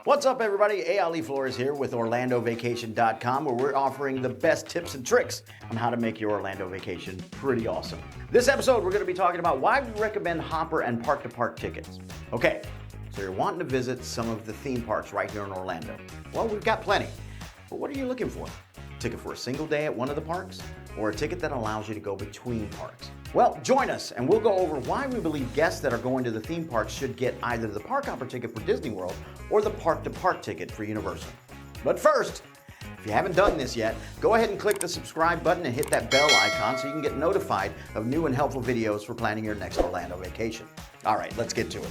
What's up, everybody? Ali Flores here with OrlandoVacation.com, where we're offering the best tips and tricks on how to make your Orlando vacation pretty awesome. This episode, we're going to be talking about why we recommend hopper and park-to-park tickets. Okay, so you're wanting to visit some of the theme parks right here in Orlando. Well, we've got plenty. But what are you looking for? A ticket for a single day at one of the parks? Or a ticket that allows you to go between parks? Well, join us and we'll go over why we believe guests that are going to the theme parks should get either the park hopper ticket for Disney World or the park-to-park ticket for Universal. But first, if you haven't done this yet, go ahead and click the subscribe button and hit that bell icon so you can get notified of new and helpful videos for planning your next Orlando vacation. All right, let's get to it.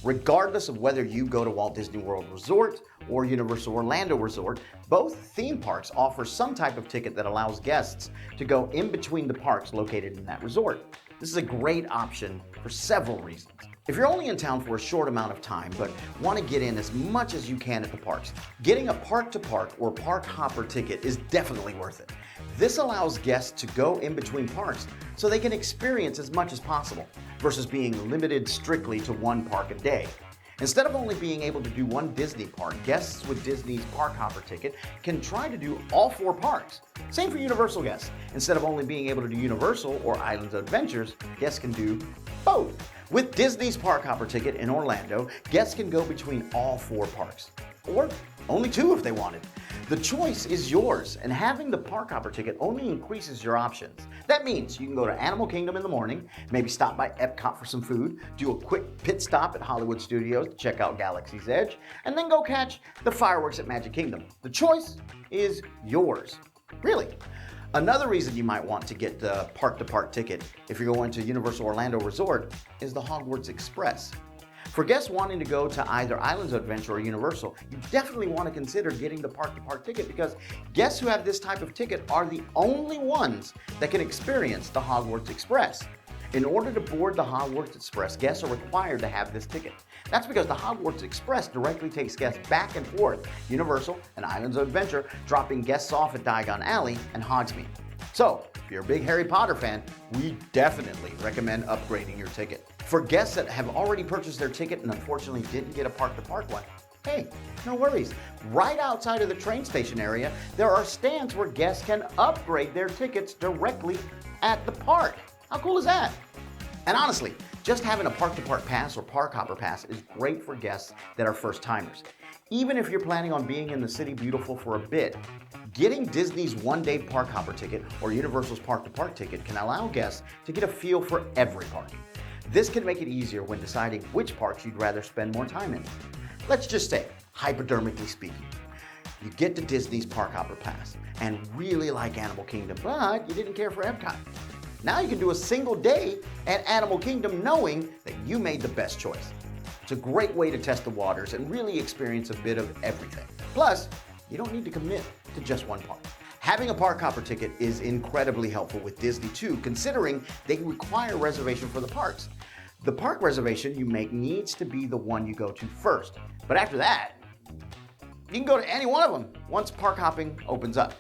Regardless of whether you go to Walt Disney World Resort or Universal Orlando Resort, both theme parks offer some type of ticket that allows guests to go in between the parks located in that resort. This is a great option for several reasons. If you're only in town for a short amount of time but want to get in as much as you can at the parks, getting a park-to-park or park hopper ticket is definitely worth it. This allows guests to go in between parks so they can experience as much as possible versus being limited strictly to one park a day. Instead of only being able to do one Disney park, guests with Disney's park hopper ticket can try to do all four parks. Same for Universal guests. Instead of only being able to do Universal or Islands of Adventures, guests can do both. With Disney's park hopper ticket in Orlando, guests can go between all four parks, or only two if they wanted. The choice is yours, and having the park hopper ticket only increases your options. That means you can go to Animal Kingdom in the morning, maybe stop by Epcot for some food, do a quick pit stop at Hollywood Studios to check out Galaxy's Edge, and then go catch the fireworks at Magic Kingdom. The choice is yours. Really. Another reason you might want to get the park-to-park ticket if you're going to Universal Orlando Resort is the Hogwarts Express. For guests wanting to go to either Islands of Adventure or Universal, you definitely want to consider getting the park-to-park ticket because guests who have this type of ticket are the only ones that can experience the Hogwarts Express. In order to board the Hogwarts Express, guests are required to have this ticket. That's because the Hogwarts Express directly takes guests back and forth, Universal and Islands of Adventure, dropping guests off at Diagon Alley and Hogsmeade. So, if you're a big Harry Potter fan, we definitely recommend upgrading your ticket. For guests that have already purchased their ticket and unfortunately didn't get a park-to-park one, hey, no worries. Right outside of the train station area, there are stands where guests can upgrade their tickets directly at the park. How cool is that? And honestly, just having a park-to-park pass or park hopper pass is great for guests that are first-timers. Even if you're planning on being in the City Beautiful for a bit, getting Disney's one-day park hopper ticket or Universal's park-to-park ticket can allow guests to get a feel for every park. This can make it easier when deciding which parks you'd rather spend more time in. Let's just say, hypodermically speaking, you get to Disney's park hopper pass and really like Animal Kingdom, but you didn't care for Epcot. Now you can do a single day at Animal Kingdom knowing that you made the best choice. It's a great way to test the waters and really experience a bit of everything. Plus, you don't need to commit to just one park. Having a park hopper ticket is incredibly helpful with Disney too, considering they require reservation for the parks. The park reservation you make needs to be the one you go to first. But after that, you can go to any one of them once park hopping opens up.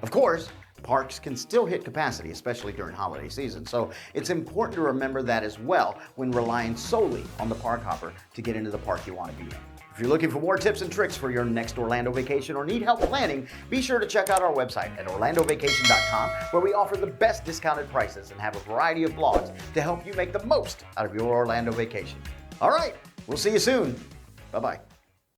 Of course, parks can still hit capacity, especially during holiday season, so it's important to remember that as well when relying solely on the park hopper to get into the park you want to be in. If you're looking for more tips and tricks for your next Orlando vacation or need help planning, be sure to check out our website at OrlandoVacation.com, where we offer the best discounted prices and have a variety of blogs to help you make the most out of your Orlando vacation. All right, we'll see you soon. Bye-bye.